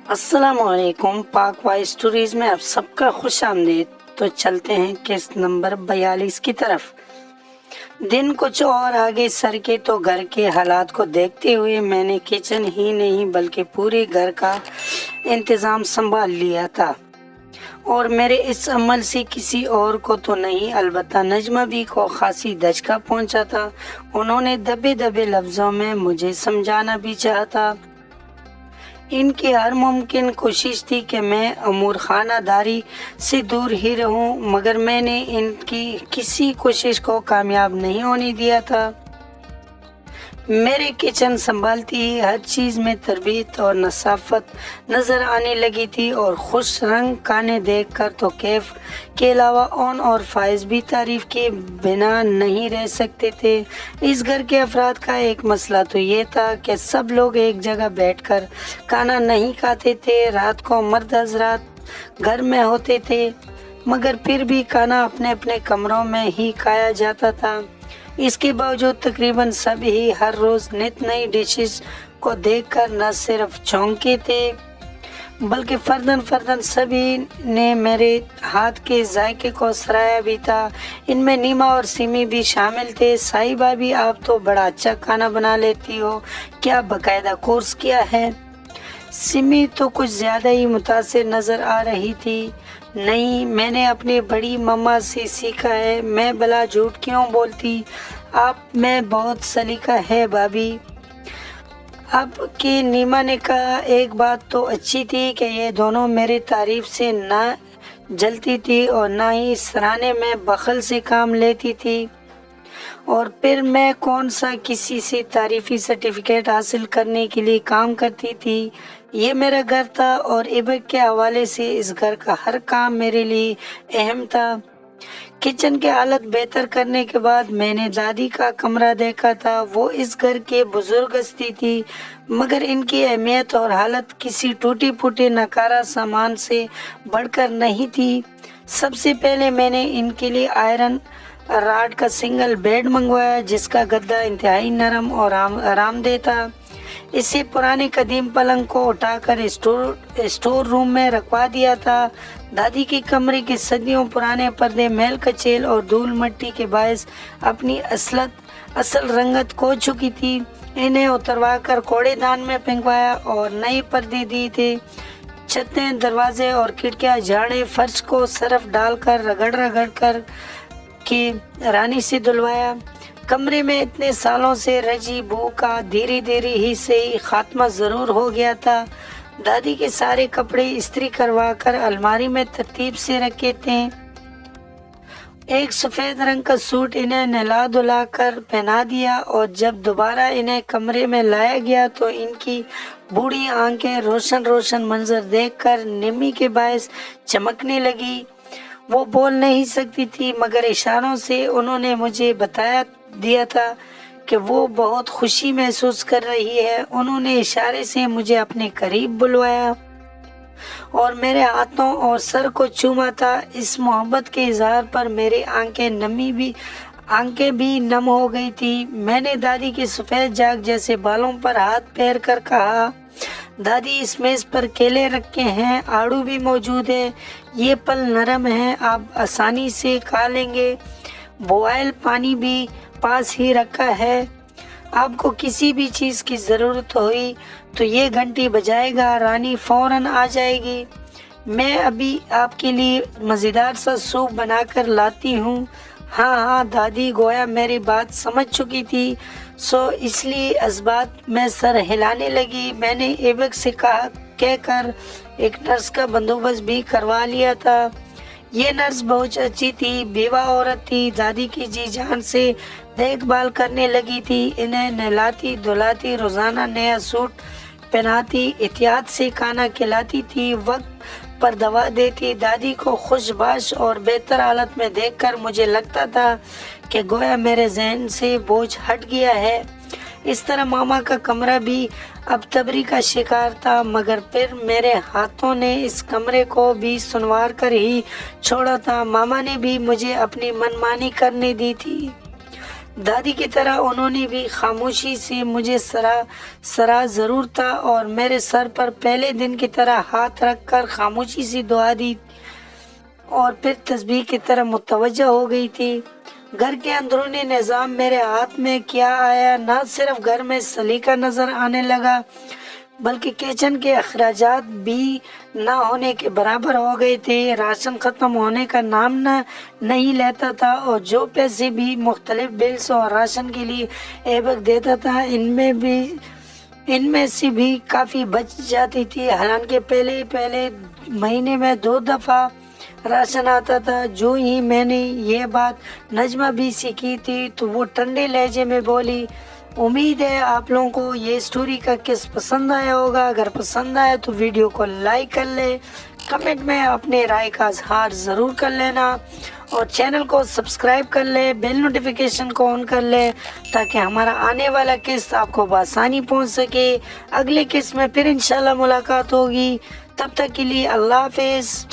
السلام علیکم، پاک وائی اسٹوریز میں آپ سب کا خوش آمدید۔ تو چلتے ہیں قسط نمبر 42 کی طرف۔ دن کچھ اور آگے سر کے تو گھر کے حالات کو دیکھتے ہوئے میں نے کچن ہی نہیں بلکہ پورے گھر کا انتظام سنبھال لیا تھا، اور میرے اس عمل سے کسی اور کو تو نہیں، البتہ نجمہ بھی کو خاصی دھچکا پہنچا تھا۔ انہوں نے دبے دبے لفظوں میں مجھے سمجھانا بھی چاہا تھا۔ ان کی ہر ممکن کوشش تھی کہ میں امور خانہ داری سے دور ہی رہوں، مگر میں نے ان کی کسی کوشش کو کامیاب نہیں ہونے دیا تھا۔ میرے کچن سنبھالتی ہی ہر چیز میں تربیت اور نظافت نظر آنے لگی تھی، اور خوش رنگ کھانے دیکھ کر تو کیف کے علاوہ اون اور فائز بھی تعریف کے بنا نہیں رہ سکتے تھے۔ اس گھر کے افراد کا ایک مسئلہ تو یہ تھا کہ سب لوگ ایک جگہ بیٹھ کر کھانا نہیں کھاتے تھے۔ رات کو مرد حضرات گھر میں ہوتے تھے، مگر پھر بھی کھانا اپنے اپنے کمروں میں ہی کھایا جاتا تھا۔ اس کے باوجود تقریباً سب ہی ہر روز نت نئی ڈشز کو دیکھ کر نہ صرف چونکے تھے بلکہ فرداً سبھی نے میرے ہاتھ کے ذائقے کو سراہا بھی تھا۔ ان میں نیما اور سمی بھی شامل تھے۔ صاحبہ بھی، آپ تو بڑا اچھا کھانا بنا لیتی ہو، کیا باقاعدہ کورس کیا ہے؟ سمی تو کچھ زیادہ ہی متاثر نظر آ رہی تھی۔ نہیں، میں نے اپنی بڑی مما سے سیکھا ہے۔ میں بلا جھوٹ کیوں بولتی، آپ میں بہت سلیقہ ہے بھابھی۔ اب کہ نیما نے کہا، ایک بات تو اچھی تھی کہ یہ دونوں میری تعریف سے نہ جلتی تھی اور نہ ہی سراہنے میں بخل سے کام لیتی تھی۔ اور پھر میں کون سا کسی سے تعریفی سرٹیفکیٹ حاصل کرنے کے لیے کام کرتی تھی؟ یہ میرا گھر تھا، اور ایبک کے حوالے سے اس گھر کا ہر کام میرے لیے اہم تھا۔ کچن کی حالت بہتر کرنے کے بعد میں نے دادی کا کمرہ دیکھا تھا۔ وہ اس گھر کے بزرگ ہستی تھی، مگر ان کی اہمیت اور حالت کسی ٹوٹی پھوٹی ناکارہ سامان سے بڑھ کر نہیں تھی۔ سب سے پہلے میں نے ان کے لیے آئرن راڈ کا سنگل بیڈ منگوایا، جس کا گدا انتہائی نرم اور آرام دہ تھا۔ اسے پرانے قدیم پلنگ کو اٹھا کر اسٹور روم میں رکھوا دیا تھا۔ دادی کے کمرے کے صدیوں پرانے پردے میل کچیل اور دھول مٹی کے باعث اپنی اصل رنگت کھو چکی تھی۔ انہیں اتروا کر کوڑے دان میں پھینکوایا اور نئے پردے دیے تھے۔ چھتیں، دروازے اور کھڑکیاں جھاڑے، فرش کو سرف ڈال کر رگڑ کر کے رانی سے دھلوایا۔ کمرے میں اتنے سالوں سے رجی بو کا دھیرے ہی سے خاتمہ ضرور ہو گیا تھا۔ دادی کے سارے کپڑے استری کروا کر الماری میں ترتیب سے رکھے تھے۔ ایک سفید رنگ کا سوٹ انہیں نہلا دھلا کر پہنا دیا، اور جب دوبارہ انہیں کمرے میں لایا گیا تو ان کی بوڑھی آنکھیں روشن منظر دیکھ کر نمی کے باعث چمکنے لگی۔ وہ بول نہیں سکتی تھی، مگر اشاروں سے انہوں نے مجھے بتا دیا تھا کہ وہ بہت خوشی محسوس کر رہی ہے۔ انہوں نے اشارے سے مجھے اپنے قریب بلوایا اور میرے ہاتھوں اور سر کو چوما تھا۔ اس محبت کے اظہار پر میری آنکھیں بھی نم ہو گئی تھی۔ میں نے دادی کے سفید جاگ جیسے بالوں پر ہاتھ پھیر کر کہا، دادی، اس میز پر کیلے رکھے ہیں، آڑو بھی موجود ہے، یہ پھل نرم ہیں، آپ آسانی سے کھا لیں گے، بوائل پانی بھی پاس ہی رکھا ہے، آپ کو کسی بھی چیز کی ضرورت ہوئی تو یہ گھنٹی بجائے گا، رانی فوراً آ جائے گی۔ میں ابھی آپ کے لیے مزیدار سا سوپ بنا کر لاتی ہوں۔ ہاں دادی گویا میری بات سمجھ چکی تھی، سو اس لیے اسبات میں سر ہلانے لگی۔ میں نے ایبک سے کہہ کر ایک نرس کا بندوبست بھی کروا لیا تھا۔ یہ نرس بہت اچھی تھی، بیوہ عورت تھی، دادی کی جی جان سے دیکھ بھال کرنے لگی تھی، انہیں نہلاتی دھلاتی، روزانہ نیا سوٹ پہناتی، احتیاط سے کھانا کھلاتی تھی، وقت پر دوا دیتی۔ دادی کو خوش باش اور بہتر حالت میں دیکھ کر مجھے لگتا تھا کہ گویا میرے ذہن سے بوجھ ہٹ گیا ہے۔ اس طرح ماما کا کمرہ بھی اب تبری کا شکار تھا، مگر پھر میرے ہاتھوں نے اس کمرے کو بھی سنوار کر ہی چھوڑا تھا۔ ماما نے بھی مجھے اپنی من مانی کرنے دی تھی۔ دادی کی طرح انہوں نے بھی خاموشی سے مجھے سرا ضرور تھا اور میرے سر پر پہلے دن کی طرح ہاتھ رکھ کر خاموشی سے دعا دی اور پھر تسبیح کی طرف متوجہ ہو گئی تھی۔ گھر کے اندرونی نظام میرے ہاتھ میں کیا آیا، نہ صرف گھر میں سلیقہ نظر آنے لگا بلکہ کچن کے اخراجات بھی نہ ہونے کے برابر ہو گئے تھے۔ راشن ختم ہونے کا نام نہیں لیتا تھا اور جو پیسے بھی مختلف بلز اور راشن کے لیے ایبک دیتا تھا ان میں سے بھی کافی بچ جاتی تھی۔ حالانکہ پہلے مہینے میں 2 دفعہ راشن آتا تھا۔ جو ہی میں نے یہ بات نجمہ بھی سیکھی تھی تو وہ ٹھنڈے لہجے میں بولی، امید ہے آپ لوگوں کو یہ سٹوری کا قص پسند آیا ہوگا۔ اگر پسند آیا تو ویڈیو کو لائک کر لے، کمنٹ میں اپنے رائے کا اظہار ضرور کر لینا اور چینل کو سبسکرائب کر لے، بیل نوٹیفیکیشن کو آن کر لے تاکہ ہمارا آنے والا قص آپ کو بآسانی پہنچ سکے۔ اگلے قص میں پھر انشاءاللہ ملاقات ہوگی، تب تک کے لیے اللہ حافظ۔